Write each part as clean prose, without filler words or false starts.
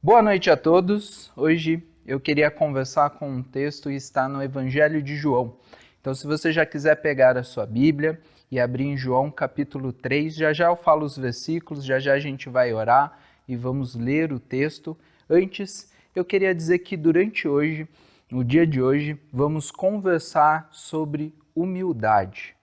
Boa noite a todos. Hoje eu queria conversar com um texto que está no Evangelho de João. Então, se você já quiser pegar a sua Bíblia e abrir em João capítulo 3, já eu falo os versículos, já a gente vai orar e vamos ler o texto. Antes, eu queria dizer que no dia de hoje, vamos conversar sobre humildade.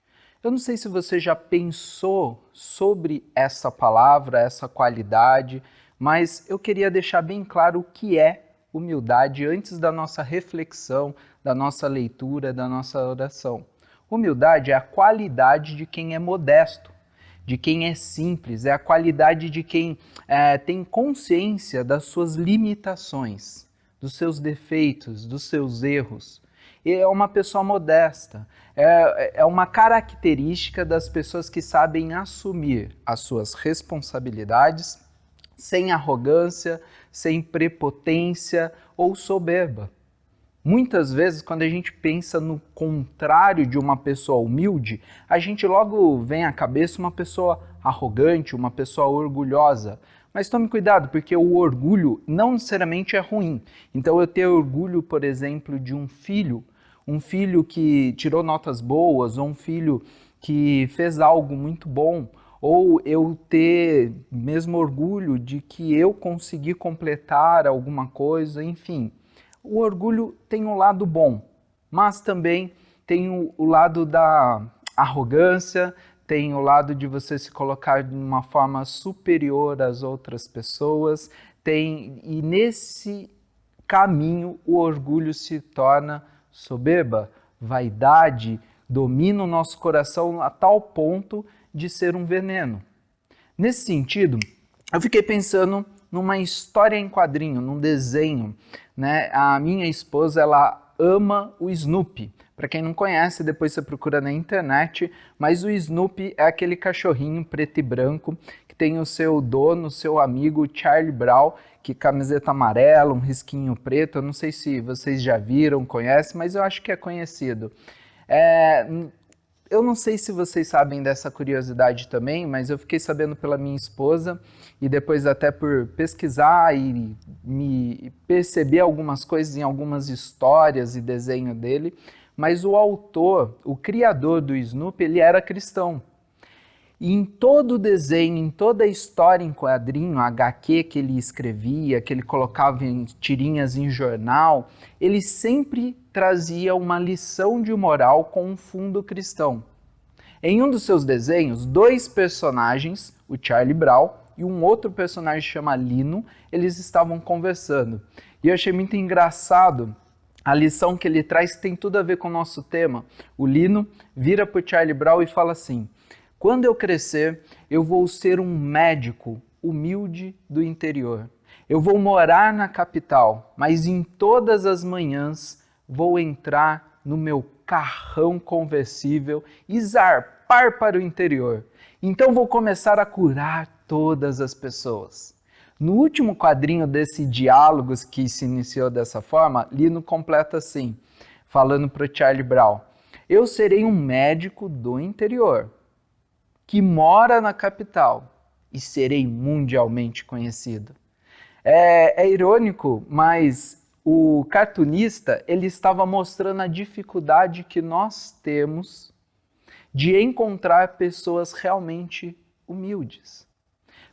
Eu não sei se você já pensou sobre essa palavra, essa qualidade, mas eu queria deixar bem claro o que é humildade antes da nossa reflexão, da nossa leitura, da nossa oração. Humildade é a qualidade de quem é modesto, de quem é simples, é a qualidade de quem tem consciência das suas limitações, dos seus defeitos, dos seus erros. E é uma pessoa modesta, é uma característica das pessoas que sabem assumir as suas responsabilidades sem arrogância, sem prepotência ou soberba. Muitas vezes, quando a gente pensa no contrário de uma pessoa humilde, a gente logo vem à cabeça uma pessoa arrogante, uma pessoa orgulhosa. Mas tome cuidado, porque o orgulho não necessariamente é ruim. Então, eu ter orgulho, por exemplo, de um filho que tirou notas boas, ou um filho que fez algo muito bom, ou eu ter mesmo orgulho de que eu consegui completar alguma coisa, enfim. O orgulho tem um lado bom, mas também tem o lado da arrogância, tem o lado de você se colocar de uma forma superior às outras pessoas, e nesse caminho o orgulho se torna soberba, vaidade, domina o nosso coração a tal ponto de ser um veneno. Nesse sentido, eu fiquei pensando numa história em quadrinho, num desenho, né? A minha esposa, ela ama o Snoopy. Para quem não conhece, depois você procura na internet, mas o Snoopy é aquele cachorrinho preto e branco que tem o seu dono, o seu amigo Charlie Brown, que camiseta amarela, um risquinho preto. Eu não sei se vocês já viram, conhecem, mas eu acho que é conhecido. Eu não sei se vocês sabem dessa curiosidade também, mas eu fiquei sabendo pela minha esposa e depois até por pesquisar e me perceber algumas coisas em algumas histórias e desenho dele, mas o autor, o criador do Snoopy, ele era cristão. E em todo o desenho, em toda a história em quadrinho, HQ que ele escrevia, que ele colocava em tirinhas em jornal, ele sempre trazia uma lição de moral com um fundo cristão. Em um dos seus desenhos, dois personagens, o Charlie Brown e um outro personagem chamado Lino, eles estavam conversando. E eu achei muito engraçado a lição que ele traz, tem tudo a ver com o nosso tema. O Lino vira para o Charlie Brown e fala assim: quando eu crescer, eu vou ser um médico humilde do interior. Eu vou morar na capital, mas em todas as manhãs vou entrar no meu carrão conversível e zarpar para o interior. Então vou começar a curar todas as pessoas. No último quadrinho desse Diálogos que se iniciou dessa forma, Lino completa assim, falando para o Charlie Brown: eu serei um médico do interior, que mora na capital, e serei mundialmente conhecido. É irônico, mas o cartunista ele estava mostrando a dificuldade que nós temos de encontrar pessoas realmente humildes.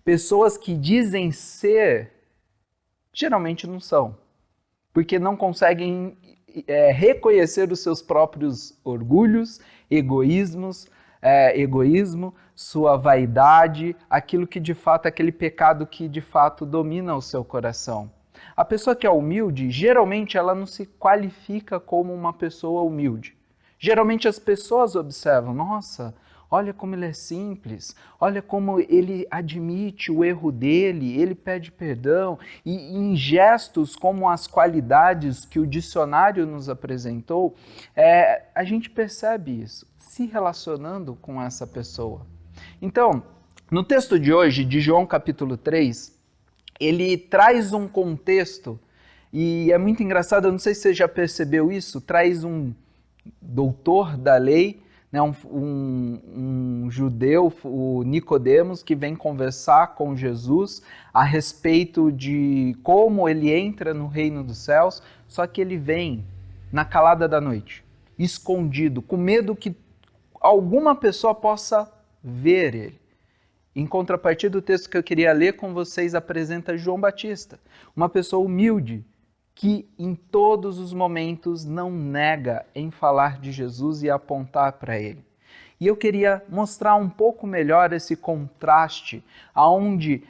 Pessoas que dizem ser, geralmente não são, porque não conseguem reconhecer os seus próprios orgulhos, egoísmo, sua vaidade, aquilo que de fato, aquele pecado que de fato domina o seu coração. A pessoa que é humilde, geralmente ela não se qualifica como uma pessoa humilde. Geralmente as pessoas observam: nossa, olha como ele é simples, olha como ele admite o erro dele, ele pede perdão, e em gestos como as qualidades que o dicionário nos apresentou, a gente percebe isso, se relacionando com essa pessoa. Então, no texto de hoje, de João capítulo 3, ele traz um contexto, e é muito engraçado, eu não sei se você já percebeu isso, traz um doutor da lei, né, um judeu, o Nicodemos, que vem conversar com Jesus a respeito de como ele entra no reino dos céus, só que ele vem na calada da noite, escondido, com medo que alguma pessoa possa ver ele. Em contrapartida, o texto que eu queria ler com vocês apresenta João Batista, uma pessoa humilde, que em todos os momentos não nega em falar de Jesus e apontar para ele. E eu queria mostrar um pouco melhor esse contraste, aonde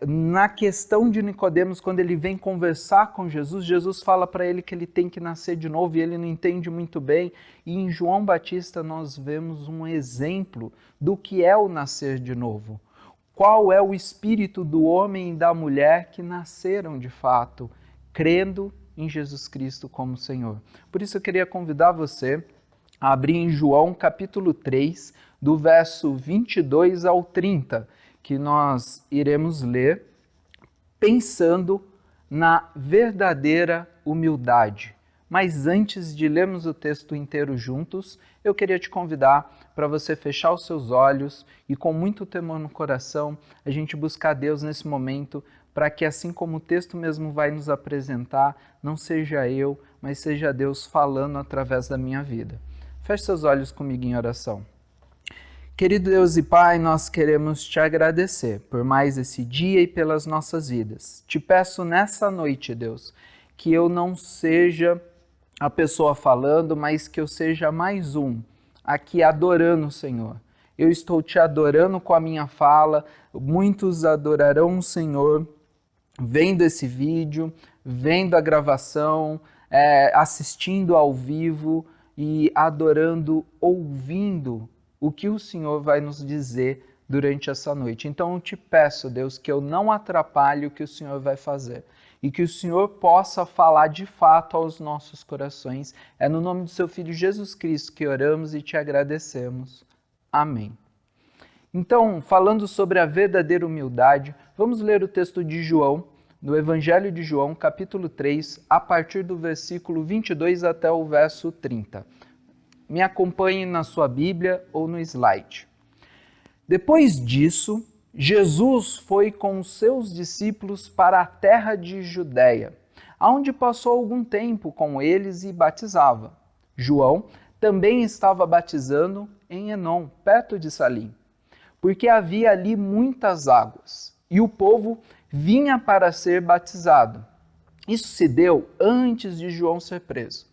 na questão de Nicodemos, quando ele vem conversar com Jesus, Jesus fala para ele que ele tem que nascer de novo e ele não entende muito bem. E em João Batista nós vemos um exemplo do que é o nascer de novo. Qual é o espírito do homem e da mulher que nasceram de fato, crendo em Jesus Cristo como Senhor. Por isso eu queria convidar você a abrir em João capítulo 3, do verso 22 ao 30, que nós iremos ler pensando na verdadeira humildade. Mas antes de lermos o texto inteiro juntos, eu queria te convidar para você fechar os seus olhos e com muito temor no coração, a gente buscar Deus nesse momento, para que assim como o texto mesmo vai nos apresentar, não seja eu, mas seja Deus falando através da minha vida. Feche seus olhos comigo em oração. Querido Deus e Pai, nós queremos te agradecer por mais esse dia e pelas nossas vidas. Te peço nessa noite, Deus, que eu não seja a pessoa falando, mas que eu seja mais um aqui adorando o Senhor. Eu estou te adorando com a minha fala, muitos adorarão o Senhor vendo esse vídeo, vendo a gravação, assistindo ao vivo e adorando, ouvindo o que o Senhor vai nos dizer durante essa noite. Então eu te peço, Deus, que eu não atrapalhe o que o Senhor vai fazer e que o Senhor possa falar de fato aos nossos corações. É no nome do seu Filho Jesus Cristo que oramos e te agradecemos. Amém. Então, falando sobre a verdadeira humildade, vamos ler o texto de João, no Evangelho de João, capítulo 3, a partir do versículo 22 até o verso 30. Me acompanhe na sua Bíblia ou no slide. Depois disso, Jesus foi com os seus discípulos para a terra de Judéia, onde passou algum tempo com eles e batizava. João também estava batizando em Enom, perto de Salim, porque havia ali muitas águas, e o povo vinha para ser batizado. Isso se deu antes de João ser preso.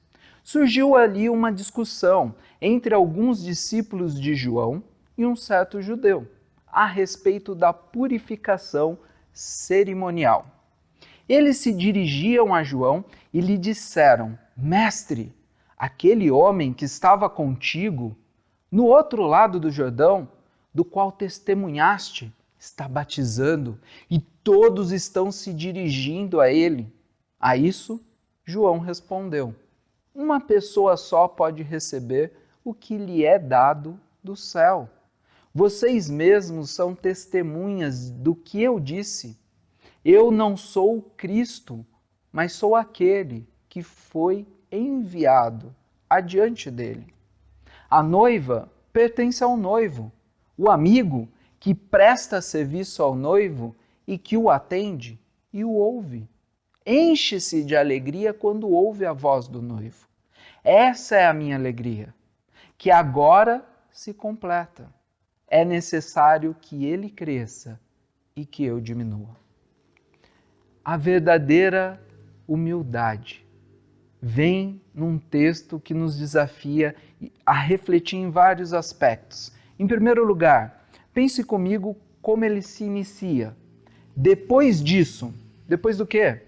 Surgiu ali uma discussão entre alguns discípulos de João e um certo judeu, a respeito da purificação cerimonial. Eles se dirigiam a João e lhe disseram: Mestre, aquele homem que estava contigo, no outro lado do Jordão, do qual testemunhaste, está batizando e todos estão se dirigindo a ele. A isso, João respondeu: uma pessoa só pode receber o que lhe é dado do céu. Vocês mesmos são testemunhas do que eu disse. Eu não sou o Cristo, mas sou aquele que foi enviado adiante dele. A noiva pertence ao noivo. O amigo que presta serviço ao noivo e que o atende e o ouve. Enche-se de alegria quando ouve a voz do noivo. Essa é a minha alegria, que agora se completa. É necessário que ele cresça e que eu diminua. A verdadeira humildade vem num texto que nos desafia a refletir em vários aspectos. Em primeiro lugar, pense comigo como ele se inicia. Depois disso, depois do quê?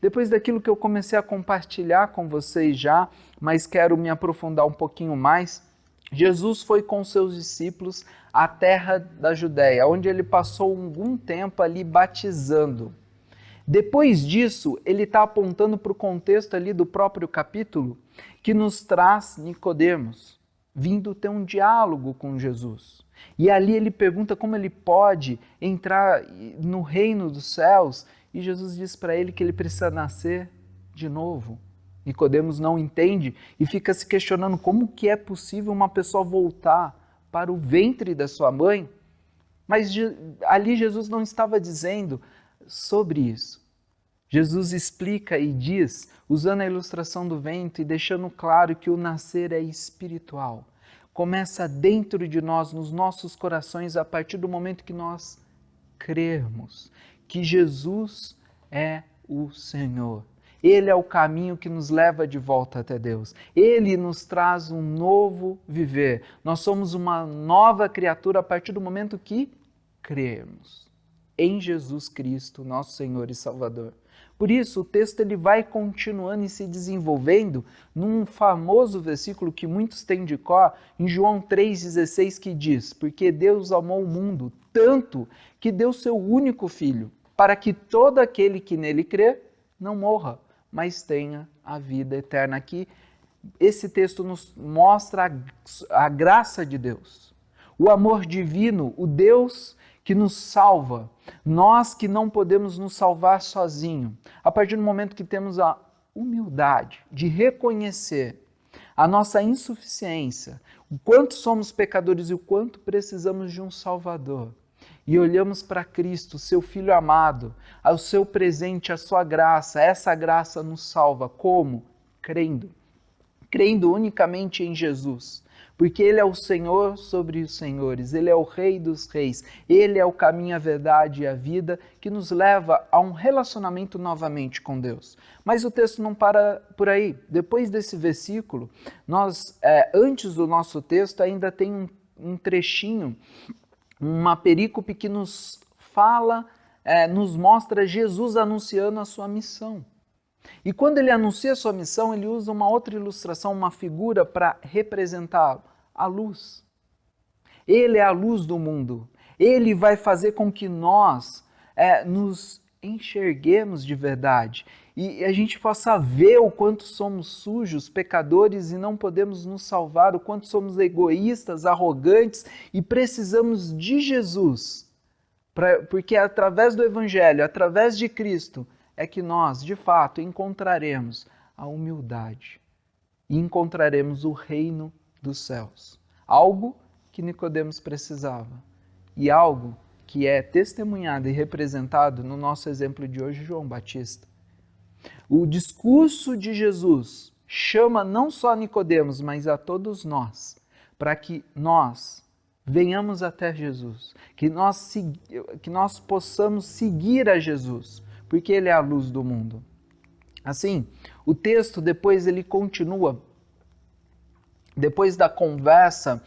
Depois daquilo que eu comecei a compartilhar com vocês já, mas quero me aprofundar um pouquinho mais, Jesus foi com seus discípulos à terra da Judéia, onde ele passou algum tempo ali batizando. Depois disso, ele está apontando para o contexto ali do próprio capítulo, que nos traz Nicodemos, vindo ter um diálogo com Jesus. E ali ele pergunta como ele pode entrar no reino dos céus, e Jesus diz para ele que ele precisa nascer de novo. Nicodemos não entende e fica se questionando como que é possível uma pessoa voltar para o ventre da sua mãe. Mas ali Jesus não estava dizendo sobre isso. Jesus explica e diz, usando a ilustração do vento e deixando claro que o nascer é espiritual. Começa dentro de nós, nos nossos corações, a partir do momento que nós crermos que Jesus é o Senhor. Ele é o caminho que nos leva de volta até Deus. Ele nos traz um novo viver. Nós somos uma nova criatura a partir do momento que crermos em Jesus Cristo, nosso Senhor e Salvador. Por isso, o texto ele vai continuando e se desenvolvendo num famoso versículo que muitos têm de cor, em João 3,16, que diz: porque Deus amou o mundo tanto que deu seu único Filho, para que todo aquele que nele crê não morra, mas tenha a vida eterna. Aqui, esse texto nos mostra a graça de Deus, o amor divino, o Deus que nos salva, nós que não podemos nos salvar sozinho. A partir do momento que temos a humildade de reconhecer a nossa insuficiência, o quanto somos pecadores e o quanto precisamos de um Salvador, e olhamos para Cristo, seu Filho amado, ao seu presente, a sua graça, essa graça nos salva. Como? Crendo. Crendo unicamente em Jesus. Porque Ele é o Senhor sobre os senhores, Ele é o Rei dos reis, Ele é o caminho, a verdade e a vida que nos leva a um relacionamento novamente com Deus. Mas o texto não para por aí. Depois desse versículo, antes do nosso texto, ainda tem um trechinho, uma perícope que nos fala, nos mostra Jesus anunciando a sua missão. E quando ele anuncia a sua missão, ele usa uma outra ilustração, uma figura para representá-lo, a luz. Ele é a luz do mundo. Ele vai fazer com que nós nos enxerguemos de verdade e a gente possa ver o quanto somos sujos, pecadores e não podemos nos salvar, o quanto somos egoístas, arrogantes e precisamos de Jesus. Porque é através do Evangelho, através de Cristo, é que nós, de fato, encontraremos a humildade e encontraremos o reino dos céus. Algo que Nicodemos precisava e algo que é testemunhado e representado no nosso exemplo de hoje, João Batista. O discurso de Jesus chama não só Nicodemos, mas a todos nós, para que nós venhamos até Jesus, que nós possamos seguir a Jesus, porque Ele é a luz do mundo. Assim, o texto depois ele continua. Depois da conversa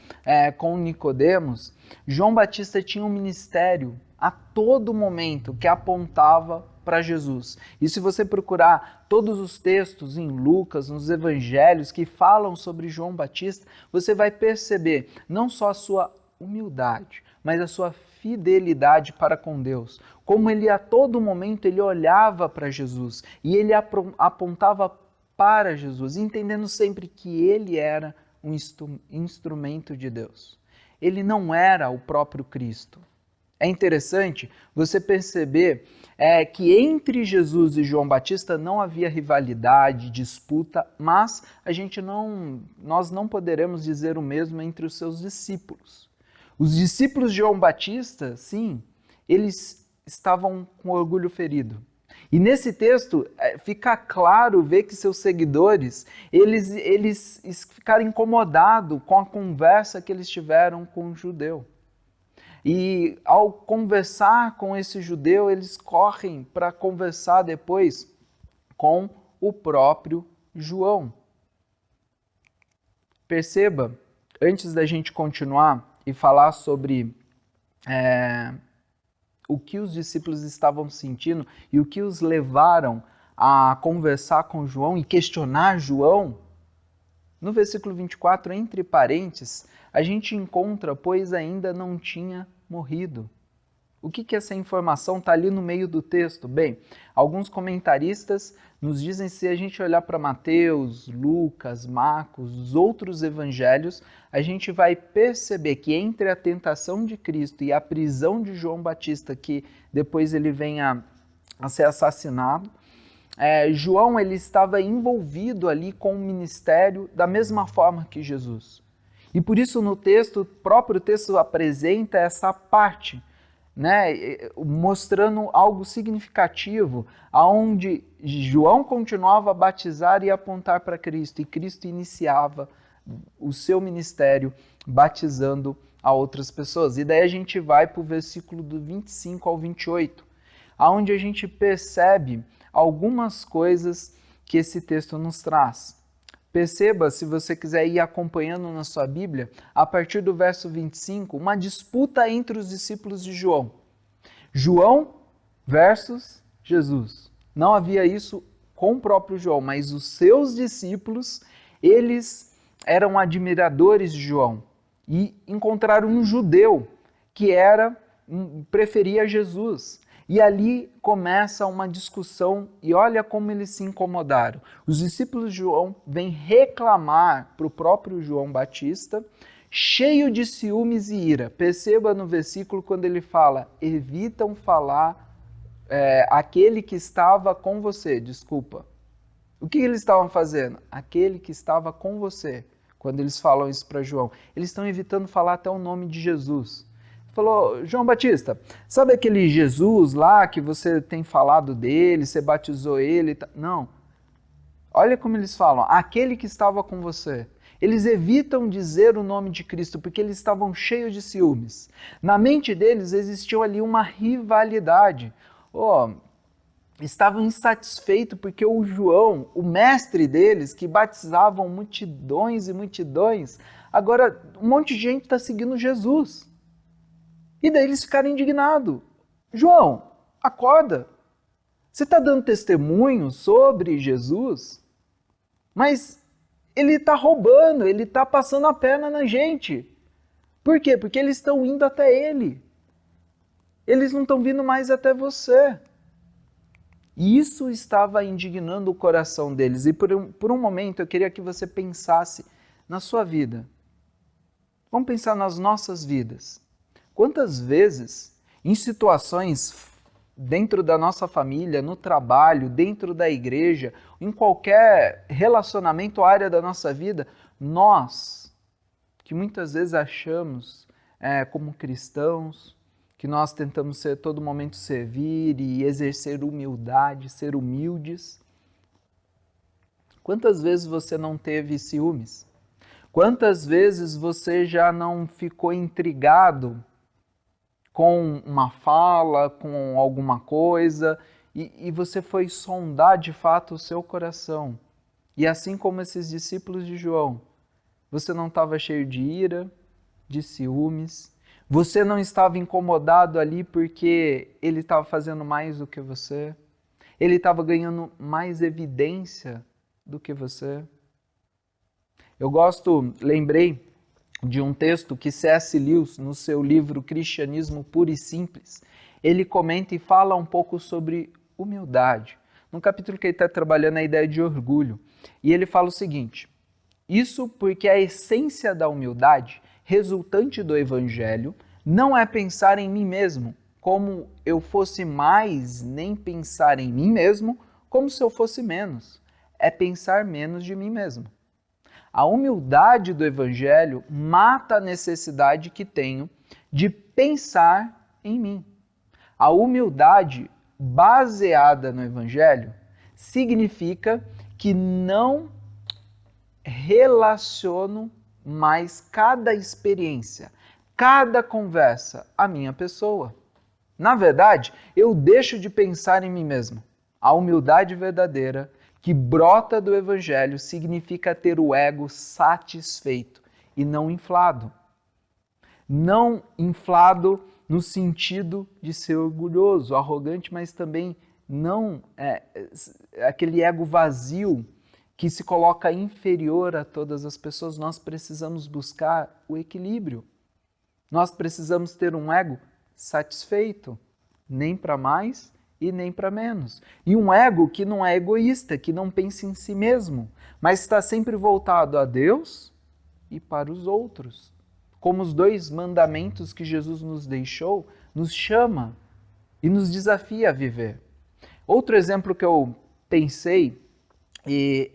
com Nicodemos, João Batista tinha um ministério a todo momento que apontava para Jesus. E se você procurar todos os textos em Lucas, nos evangelhos que falam sobre João Batista, você vai perceber não só a sua humildade, mas a sua fidelidade para com Deus. Como ele a todo momento ele olhava para Jesus e ele apontava para Jesus, entendendo sempre que ele era um instrumento de Deus. Ele não era o próprio Cristo. É interessante você perceber que entre Jesus e João Batista não havia rivalidade, disputa, mas nós não poderemos dizer o mesmo entre os seus discípulos. Os discípulos de João Batista, sim, eles estavam com orgulho ferido. E nesse texto fica claro ver que seus seguidores, eles ficaram incomodados com a conversa que eles tiveram com o judeu. E ao conversar com esse judeu, eles correm para conversar depois com o próprio João. Perceba, antes da gente continuar e falar sobre o que os discípulos estavam sentindo e o que os levaram a conversar com João e questionar João, no versículo 24, entre parênteses, a gente encontra, pois ainda não tinha morrido. O que essa informação está ali no meio do texto? Bem, alguns comentaristas nos dizem, se a gente olhar para Mateus, Lucas, Marcos, os outros evangelhos, a gente vai perceber que entre a tentação de Cristo e a prisão de João Batista, que depois ele vem a ser assassinado, João ele estava envolvido ali com o ministério da mesma forma que Jesus. E por isso no texto, o próprio texto apresenta essa parte, né, mostrando algo significativo, aonde João continuava a batizar e apontar para Cristo, e Cristo iniciava o seu ministério batizando a outras pessoas. E daí a gente vai para o versículo do 25 ao 28, aonde a gente percebe algumas coisas que esse texto nos traz. Perceba, se você quiser ir acompanhando na sua Bíblia, a partir do verso 25, uma disputa entre os discípulos de João. João versus Jesus. Não havia isso com o próprio João, mas os seus discípulos, eles eram admiradores de João e encontraram um judeu que preferia Jesus. E ali começa uma discussão e olha como eles se incomodaram. Os discípulos de João vêm reclamar para o próprio João Batista, cheio de ciúmes e ira. Perceba no versículo quando ele fala, evitam falar aquele que estava com você, desculpa. O que eles estavam fazendo? Aquele que estava com você, quando eles falam isso para João. Eles estão evitando falar até o nome de Jesus. Falou, João Batista, sabe aquele Jesus lá que você tem falado dele, você batizou ele? Não. Olha como eles falam, aquele que estava com você. Eles evitam dizer o nome de Cristo porque eles estavam cheios de ciúmes. Na mente deles existia ali uma rivalidade. Estavam insatisfeitos porque o João, o mestre deles, que batizavam multidões e multidões, agora um monte de gente está seguindo Jesus. E daí eles ficaram indignados. João, acorda. Você está dando testemunho sobre Jesus, mas ele está roubando, ele está passando a perna na gente. Por quê? Porque eles estão indo até ele. Eles não estão vindo mais até você. E isso estava indignando o coração deles. E por um momento eu queria que você pensasse na sua vida. Vamos pensar nas nossas vidas. Quantas vezes, em situações dentro da nossa família, no trabalho, dentro da igreja, em qualquer relacionamento ou área da nossa vida, nós, que muitas vezes achamos como cristãos, que nós tentamos a todo momento servir e exercer humildade, ser humildes. Quantas vezes você não teve ciúmes? Quantas vezes você já não ficou intrigado com uma fala, com alguma coisa, e você foi sondar de fato o seu coração? E assim como esses discípulos de João, você não estava cheio de ira, de ciúmes, você não estava incomodado ali porque ele estava fazendo mais do que você, ele estava ganhando mais evidência do que você. Lembrei de um texto que C.S. Lewis, no seu livro Cristianismo Puro e Simples, ele comenta e fala um pouco sobre humildade. No capítulo que ele está trabalhando a ideia de orgulho. E ele fala o seguinte, isso porque a essência da humildade, resultante do Evangelho, não é pensar em mim mesmo, como eu fosse mais, nem pensar em mim mesmo, como se eu fosse menos. É pensar menos de mim mesmo. A humildade do Evangelho mata a necessidade que tenho de pensar em mim. A humildade baseada no Evangelho significa que não relaciono mais cada experiência, cada conversa à minha pessoa. Na verdade, eu deixo de pensar em mim mesmo. A humildade verdadeira que brota do Evangelho significa ter o ego satisfeito e não inflado. Não inflado no sentido de ser orgulhoso, arrogante, mas também não aquele ego vazio que se coloca inferior a todas as pessoas. Nós precisamos buscar o equilíbrio. Nós precisamos ter um ego satisfeito, nem para mais e nem para menos. E um ego que não é egoísta, que não pensa em si mesmo, mas está sempre voltado a Deus e para os outros. Como os 2 mandamentos que Jesus nos deixou, nos chama e nos desafia a viver. Outro exemplo que eu pensei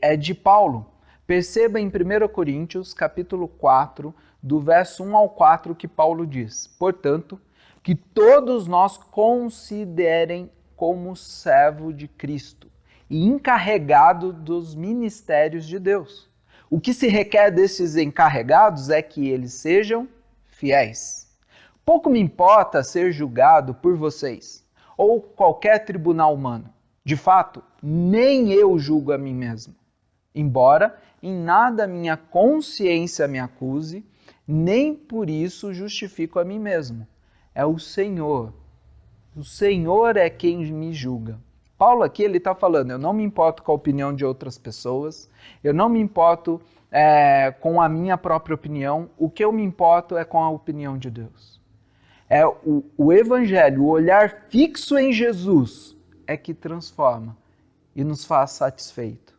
é de Paulo. Perceba em 1 Coríntios, capítulo 4, do verso 1 ao 4, que Paulo diz: portanto, que todos nós considerem como servo de Cristo e encarregado dos ministérios de Deus. O que se requer desses encarregados é que eles sejam fiéis. Pouco me importa ser julgado por vocês ou qualquer tribunal humano. De fato, nem eu julgo a mim mesmo. Embora em nada minha consciência me acuse, nem por isso justifico a mim mesmo. É o Senhor. O Senhor é quem me julga. Paulo aqui ele está falando, eu não me importo com a opinião de outras pessoas, eu não me importo com a minha própria opinião, o que eu me importo é com a opinião de Deus. É o Evangelho, o olhar fixo em Jesus é que transforma e nos faz satisfeito.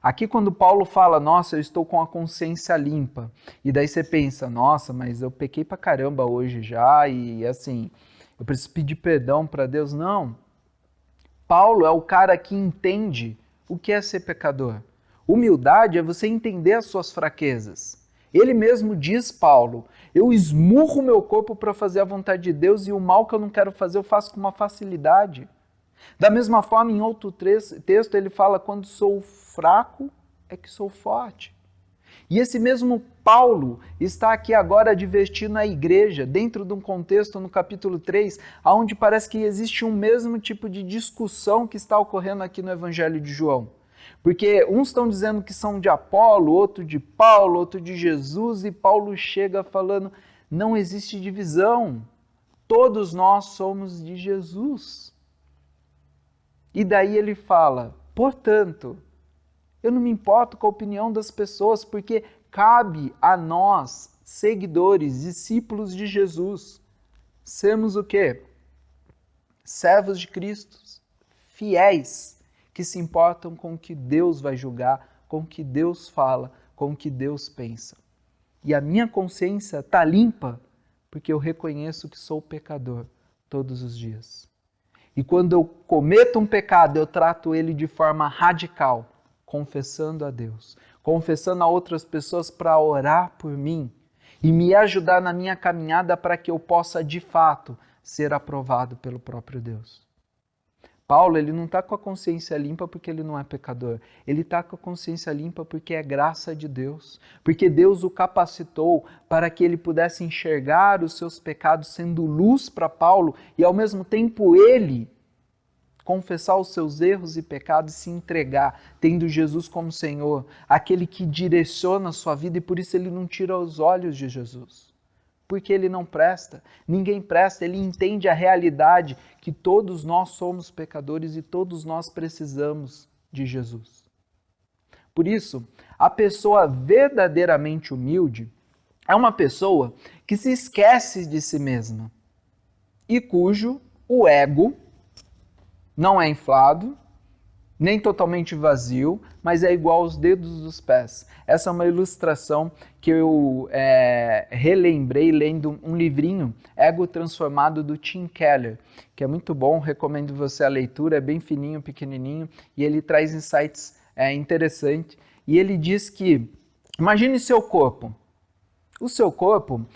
Aqui quando Paulo fala, nossa, eu estou com a consciência limpa, e daí você pensa, nossa, mas eu pequei pra caramba hoje já, e assim, eu preciso pedir perdão para Deus. Não. Paulo é o cara que entende o que é ser pecador. Humildade é você entender as suas fraquezas. Ele mesmo diz, Paulo, eu esmurro meu corpo para fazer a vontade de Deus e o mal que eu não quero fazer eu faço com uma facilidade. Da mesma forma, em outro texto, ele fala, quando sou fraco é que sou forte. E esse mesmo Paulo está aqui agora advertindo a igreja, dentro de um contexto no capítulo 3, onde parece que existe um mesmo tipo de discussão que está ocorrendo aqui no Evangelho de João. Porque uns estão dizendo que são de Apolo, outro de Paulo, outro de Jesus, e Paulo chega falando, não existe divisão, todos nós somos de Jesus. E daí ele fala, portanto, eu não me importo com a opinião das pessoas, porque cabe a nós, seguidores, discípulos de Jesus, sermos o quê? Servos de Cristo, fiéis, que se importam com o que Deus vai julgar, com o que Deus fala, com o que Deus pensa. E a minha consciência está limpa, porque eu reconheço que sou pecador todos os dias. E quando eu cometo um pecado, eu trato ele de forma radical, confessando a Deus, confessando a outras pessoas para orar por mim e me ajudar na minha caminhada para que eu possa, de fato, ser aprovado pelo próprio Deus. Paulo, ele não está com a consciência limpa porque ele não é pecador. Ele está com a consciência limpa porque é graça de Deus. Porque Deus o capacitou para que ele pudesse enxergar os seus pecados sendo luz para Paulo e, ao mesmo tempo, ele confessar os seus erros e pecados e se entregar, tendo Jesus como Senhor, aquele que direciona a sua vida, e por isso ele não tira os olhos de Jesus. Porque ele não presta, ninguém presta, ele entende a realidade que todos nós somos pecadores e todos nós precisamos de Jesus. Por isso, a pessoa verdadeiramente humilde é uma pessoa que se esquece de si mesma e cujo o ego não é inflado, nem totalmente vazio, mas é igual aos dedos dos pés. Essa é uma ilustração que eu relembrei lendo um livrinho, Ego Transformado, do Tim Keller, que é muito bom, recomendo você a leitura, é bem fininho, pequenininho, e ele traz insights interessantes. E ele diz que, imagine seu corpo. O seu corpo,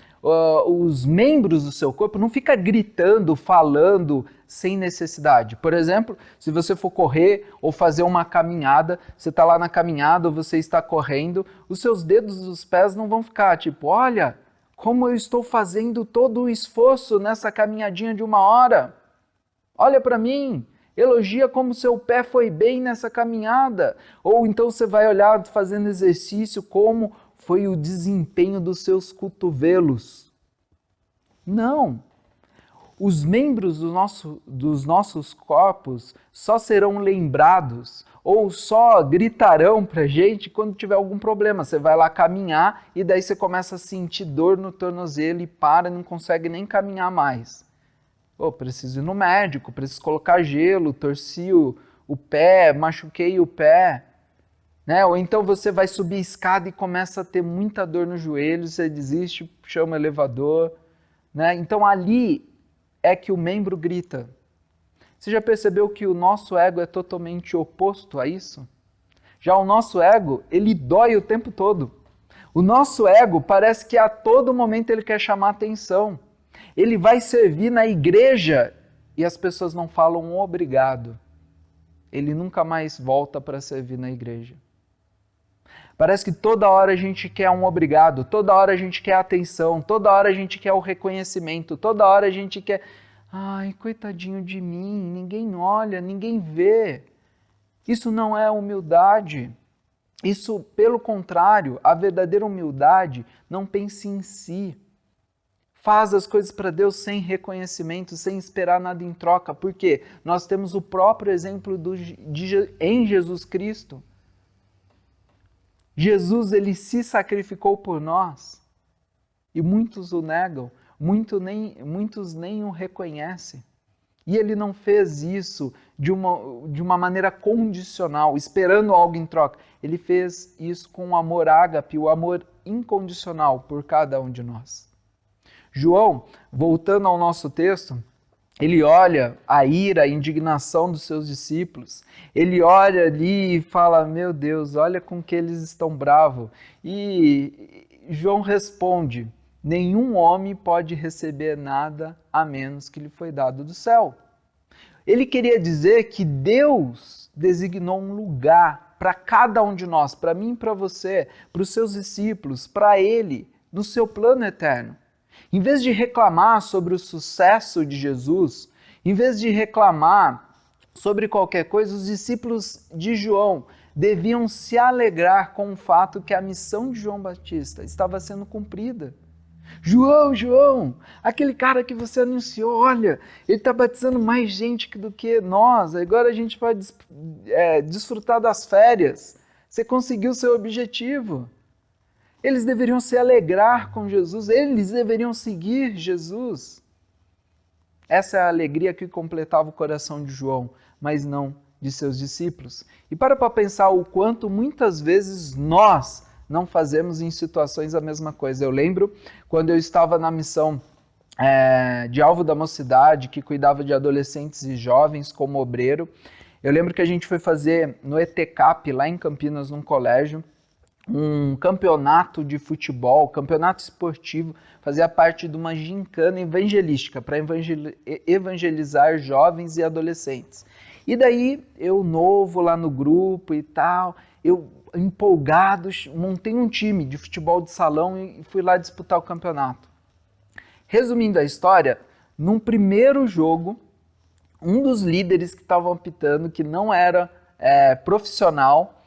os membros do seu corpo não ficam gritando, falando sem necessidade. Por exemplo, se você for correr ou fazer uma caminhada, você está lá na caminhada ou você está correndo, os seus dedos dos pés não vão ficar tipo, olha, como eu estou fazendo todo o esforço nessa caminhadinha de 1 hora. Olha para mim, elogia como seu pé foi bem nessa caminhada. Ou então você vai olhar fazendo exercício como foi o desempenho dos seus cotovelos. Não. Os membros dos nossos corpos só serão lembrados ou só gritarão pra gente quando tiver algum problema. Você vai lá caminhar e daí você começa a sentir dor no tornozelo e para, não consegue nem caminhar mais. Preciso ir no médico, preciso colocar gelo, torci o pé, machuquei o pé. Né? Ou então você vai subir a escada e começa a ter muita dor no joelho, você desiste, chama o elevador. Né? Então ali é que o membro grita. Você já percebeu que o nosso ego é totalmente oposto a isso? Já o nosso ego, ele dói o tempo todo. O nosso ego parece que a todo momento ele quer chamar atenção. Ele vai servir na igreja e as pessoas não falam obrigado. Ele nunca mais volta para servir na igreja. Parece que toda hora a gente quer um obrigado, toda hora a gente quer atenção, toda hora a gente quer o reconhecimento, toda hora a gente quer... Ai, coitadinho de mim, ninguém olha, ninguém vê. Isso não é humildade. Isso, pelo contrário, a verdadeira humildade não pensa em si. Faz as coisas para Deus sem reconhecimento, sem esperar nada em troca. Por quê? Nós temos o próprio exemplo em Jesus Cristo. Jesus, ele se sacrificou por nós. E muitos o negam, muitos nem o reconhecem. E ele não fez isso de uma maneira condicional, esperando algo em troca. Ele fez isso com o amor ágape, o amor incondicional por cada um de nós. João, voltando ao nosso texto, ele olha a ira, a indignação dos seus discípulos. Ele olha ali e fala, meu Deus, olha com que eles estão bravos. E João responde, nenhum homem pode receber nada a menos que lhe foi dado do céu. Ele queria dizer que Deus designou um lugar para cada um de nós, para mim e para você, para os seus discípulos, para ele, no seu plano eterno. Em vez de reclamar sobre o sucesso de Jesus, em vez de reclamar sobre qualquer coisa, os discípulos de João deviam se alegrar com o fato que a missão de João Batista estava sendo cumprida. João, aquele cara que você anunciou, olha, ele está batizando mais gente do que nós, agora a gente vai desfrutar das férias. Você conseguiu seu objetivo. Eles deveriam se alegrar com Jesus, eles deveriam seguir Jesus. Essa é a alegria que completava o coração de João, mas não de seus discípulos. E para pensar o quanto muitas vezes nós não fazemos em situações a mesma coisa. Eu lembro quando eu estava na missão de Alvo da Mocidade, que cuidava de adolescentes e jovens como obreiro. Eu lembro que a gente foi fazer no ETCAP, lá em Campinas, num colégio, um campeonato de futebol, campeonato esportivo, fazia parte de uma gincana evangelística para evangelizar jovens e adolescentes. E daí, eu novo lá no grupo e tal, eu empolgado, montei um time de futebol de salão e fui lá disputar o campeonato. Resumindo a história, num primeiro jogo, um dos líderes que estavam apitando, que não era profissional,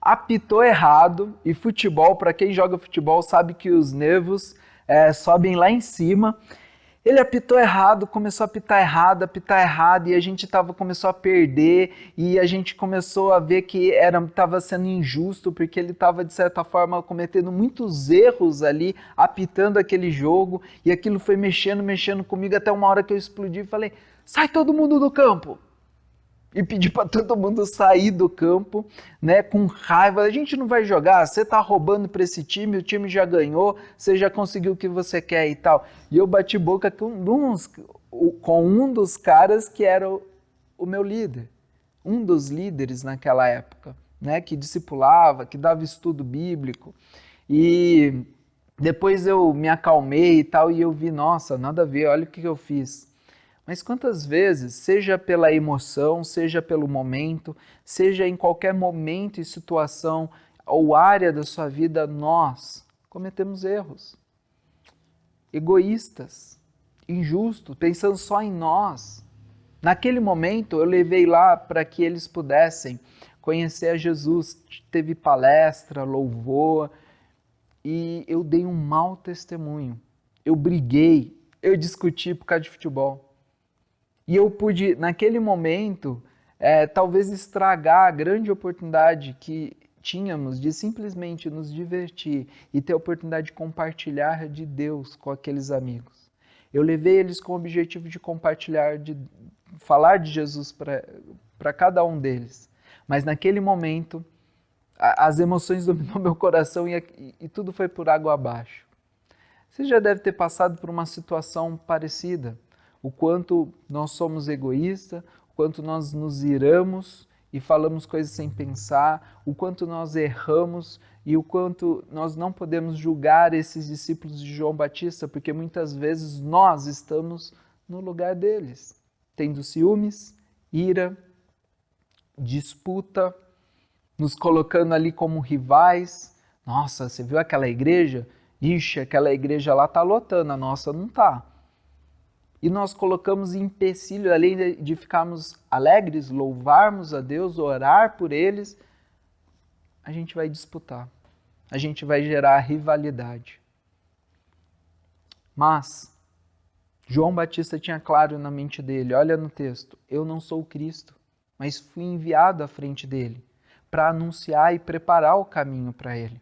apitou errado, e futebol, para quem joga futebol, sabe que os nervos sobem lá em cima. Ele apitou errado, começou a apitar errado, e a gente começou a perder, e a gente começou a ver que estava sendo injusto, porque ele estava, de certa forma, cometendo muitos erros ali, apitando aquele jogo, e aquilo foi mexendo comigo, até uma hora que eu explodi e falei, sai todo mundo do campo! E pedi para todo mundo sair do campo, né, com raiva. A gente não vai jogar, você está roubando para esse time, o time já ganhou, você já conseguiu o que você quer e tal. E eu bati boca com um dos caras que era o meu líder, um dos líderes naquela época, né, que discipulava, que dava estudo bíblico. E depois eu me acalmei e tal, e eu vi, nossa, nada a ver, olha o que eu fiz. Mas quantas vezes, seja pela emoção, seja pelo momento, seja em qualquer momento e situação ou área da sua vida, nós cometemos erros. Egoístas, injustos, pensando só em nós. Naquele momento eu levei lá para que eles pudessem conhecer a Jesus. Teve palestra, louvor, e eu dei um mau testemunho. Eu briguei, eu discuti por causa de futebol. E eu pude, naquele momento, talvez estragar a grande oportunidade que tínhamos de simplesmente nos divertir e ter a oportunidade de compartilhar de Deus com aqueles amigos. Eu levei eles com o objetivo de compartilhar, de falar de Jesus para cada um deles. Mas naquele momento, as emoções dominou meu coração e tudo foi por água abaixo. Você já deve ter passado por uma situação parecida. O quanto nós somos egoístas, o quanto nós nos iramos e falamos coisas sem pensar, o quanto nós erramos e o quanto nós não podemos julgar esses discípulos de João Batista, porque muitas vezes nós estamos no lugar deles, tendo ciúmes, ira, disputa, nos colocando ali como rivais. Nossa, você viu aquela igreja? Ixi, aquela igreja lá está lotando, a nossa não está. E nós colocamos empecilho, além de ficarmos alegres, louvarmos a Deus, orar por eles, a gente vai disputar, a gente vai gerar rivalidade. Mas João Batista tinha claro na mente dele, olha no texto, eu não sou o Cristo, mas fui enviado à frente dele para anunciar e preparar o caminho para ele.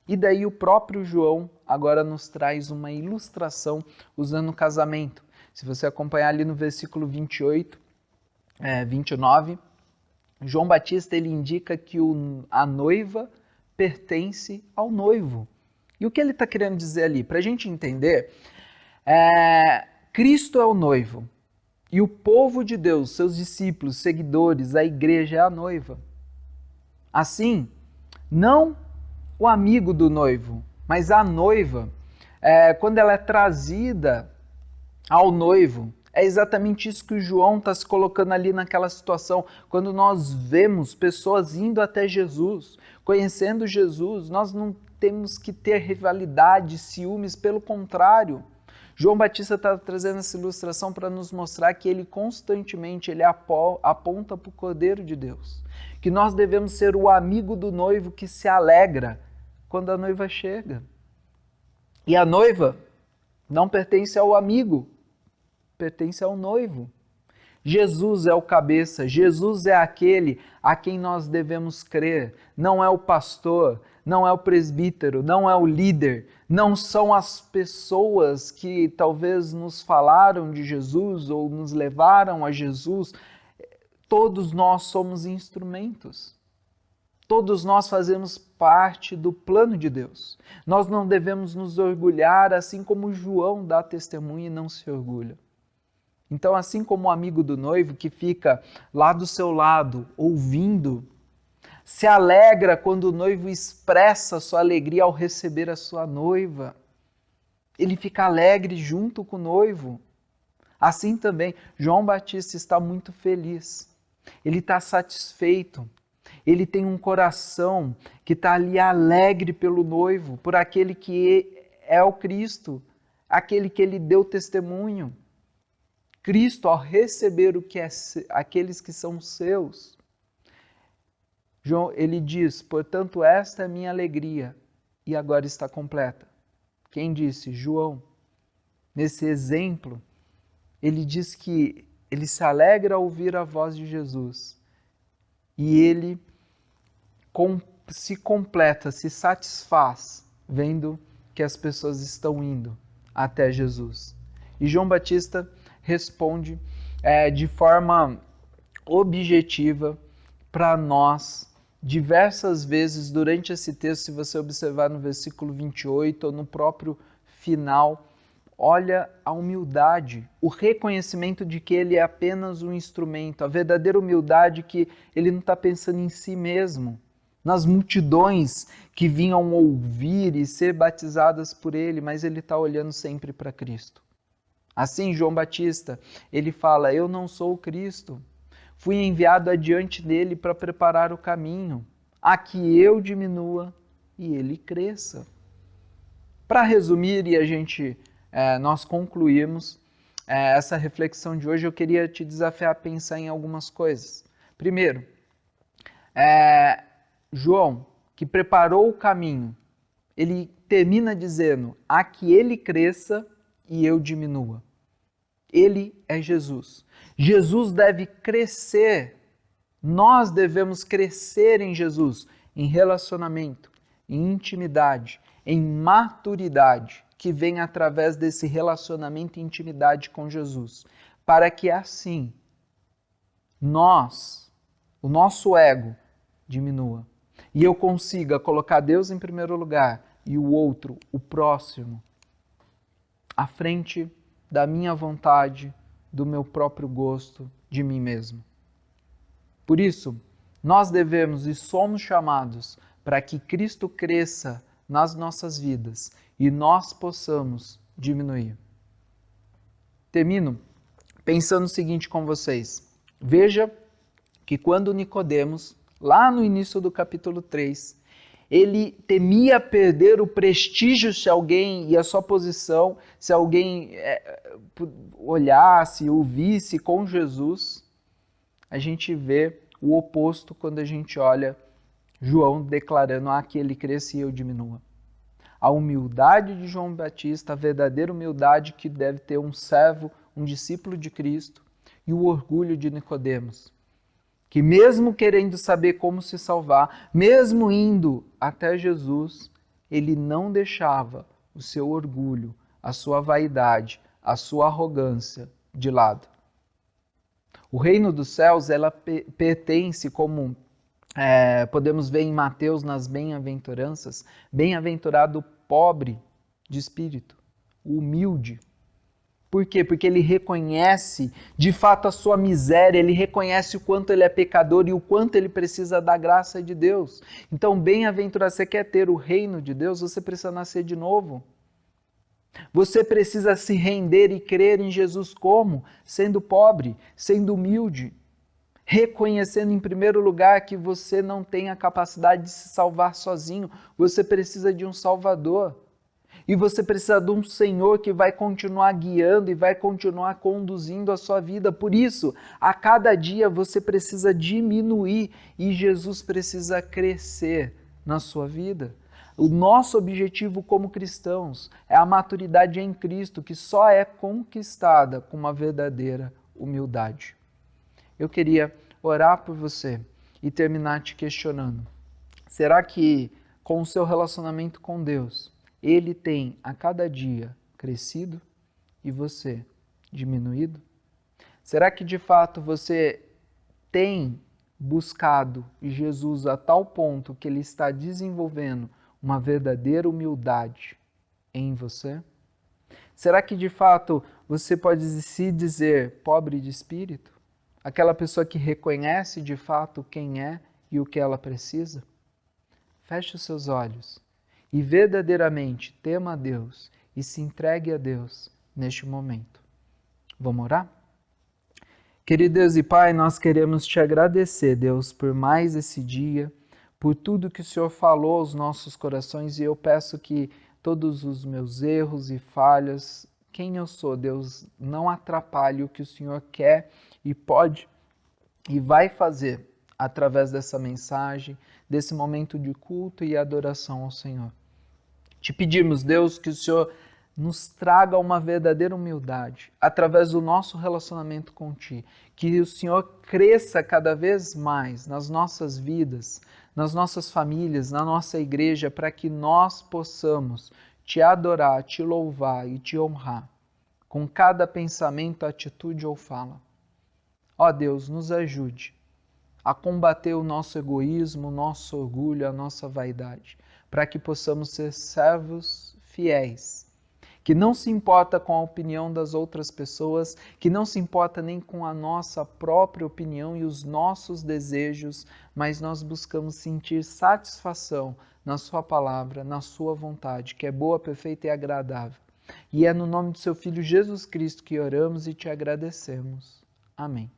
E daí o próprio João agora nos traz uma ilustração usando o casamento. Se você acompanhar ali no versículo 29, João Batista ele indica que a noiva pertence ao noivo. E o que ele está querendo dizer ali? Para a gente entender, Cristo é o noivo e o povo de Deus, seus discípulos, seguidores, a igreja é a noiva. Assim, não o amigo do noivo, mas a noiva, quando ela é trazida ao noivo, é exatamente isso que o João está se colocando ali naquela situação. Quando nós vemos pessoas indo até Jesus, conhecendo Jesus, nós não temos que ter rivalidade, ciúmes, pelo contrário. João Batista está trazendo essa ilustração para nos mostrar que ele constantemente aponta para o Cordeiro de Deus. Que nós devemos ser o amigo do noivo que se alegra quando a noiva chega. E a noiva não pertence ao amigo, pertence ao noivo. Jesus é o cabeça, Jesus é aquele a quem nós devemos crer. Não é o pastor, não é o presbítero, não é o líder, não são as pessoas que talvez nos falaram de Jesus ou nos levaram a Jesus. Todos nós somos instrumentos. Todos nós fazemos parte do plano de Deus. Nós não devemos nos orgulhar, assim como João dá testemunho e não se orgulha. Então, assim como o amigo do noivo que fica lá do seu lado, ouvindo, se alegra quando o noivo expressa sua alegria ao receber a sua noiva. Ele fica alegre junto com o noivo. Assim também, João Batista está muito feliz. Ele está satisfeito. Ele tem um coração que está ali alegre pelo noivo, por aquele que é o Cristo, aquele que ele deu testemunho. Cristo, ao receber o que é aqueles que são seus, João, ele diz, portanto, esta é a minha alegria e agora está completa. Quem disse? João. Nesse exemplo, ele diz que ele se alegra ao ouvir a voz de Jesus e ele se completa, se satisfaz vendo que as pessoas estão indo até Jesus. E João Batista responde de forma objetiva para nós diversas vezes durante esse texto, se você observar no versículo 28 ou no próprio final, olha a humildade, o reconhecimento de que ele é apenas um instrumento, a verdadeira humildade que ele não está pensando em si mesmo, nas multidões que vinham ouvir e ser batizadas por ele, mas ele está olhando sempre para Cristo. Assim, João Batista, ele fala, eu não sou o Cristo, fui enviado adiante dele para preparar o caminho, a que eu diminua e ele cresça. Para resumir e nós concluirmos essa reflexão de hoje, eu queria te desafiar a pensar em algumas coisas. Primeiro, João, que preparou o caminho, ele termina dizendo, a que ele cresça e eu diminua. Ele é Jesus. Jesus deve crescer. Nós devemos crescer em Jesus, em relacionamento, em intimidade, em maturidade, que vem através desse relacionamento e intimidade com Jesus, para que assim o nosso ego diminua e eu consiga colocar Deus em primeiro lugar e o outro, o próximo, à frente da minha vontade, do meu próprio gosto, de mim mesmo. Por isso, nós devemos e somos chamados para que Cristo cresça nas nossas vidas e nós possamos diminuir. Termino pensando o seguinte com vocês. Veja que quando Nicodemos, lá no início do capítulo 3, ele temia perder o prestígio se alguém e a sua posição, se alguém olhasse, ouvisse com Jesus, a gente vê o oposto quando a gente olha João declarando que ele cresça e eu diminua. A humildade de João Batista, a verdadeira humildade que deve ter um servo, um discípulo de Cristo, e o orgulho de Nicodemos, que mesmo querendo saber como se salvar, mesmo indo até Jesus, ele não deixava o seu orgulho, a sua vaidade, a sua arrogância de lado. O reino dos céus, ela pertence, como podemos ver em Mateus nas bem-aventuranças, bem-aventurado o pobre de espírito, o humilde. Por quê? Porque ele reconhece de fato a sua miséria, ele reconhece o quanto ele é pecador e o quanto ele precisa da graça de Deus. Então, bem-aventurado, você quer ter o reino de Deus, você precisa nascer de novo. Você precisa se render e crer em Jesus como? Sendo pobre, sendo humilde, reconhecendo em primeiro lugar que você não tem a capacidade de se salvar sozinho, você precisa de um Salvador. E você precisa de um Senhor que vai continuar guiando e vai continuar conduzindo a sua vida. Por isso, a cada dia você precisa diminuir e Jesus precisa crescer na sua vida. O nosso objetivo como cristãos é a maturidade em Cristo, que só é conquistada com uma verdadeira humildade. Eu queria orar por você e terminar te questionando. Será que com o seu relacionamento com Deus, ele tem a cada dia crescido e você diminuído? Será que de fato você tem buscado Jesus a tal ponto que ele está desenvolvendo uma verdadeira humildade em você? Será que de fato você pode se dizer pobre de espírito? Aquela pessoa que reconhece de fato quem é e o que ela precisa? Feche os seus olhos e verdadeiramente tema a Deus e se entregue a Deus neste momento. Vamos orar? Querido Deus e Pai, nós queremos te agradecer, Deus, por mais esse dia, por tudo que o Senhor falou aos nossos corações, e eu peço que todos os meus erros e falhas, quem eu sou, Deus, não atrapalhe o que o Senhor quer e pode e vai fazer através dessa mensagem, desse momento de culto e adoração ao Senhor. Te pedimos, Deus, que o Senhor nos traga uma verdadeira humildade através do nosso relacionamento com Ti, que o Senhor cresça cada vez mais nas nossas vidas, nas nossas famílias, na nossa igreja, para que nós possamos Te adorar, Te louvar e Te honrar com cada pensamento, atitude ou fala. Ó Deus, nos ajude a combater o nosso egoísmo, o nosso orgulho, a nossa vaidade, para que possamos ser servos fiéis, que não se importa com a opinião das outras pessoas, que não se importa nem com a nossa própria opinião e os nossos desejos, mas nós buscamos sentir satisfação na sua palavra, na sua vontade, que é boa, perfeita e agradável. E é no nome do seu Filho Jesus Cristo que oramos e te agradecemos. Amém.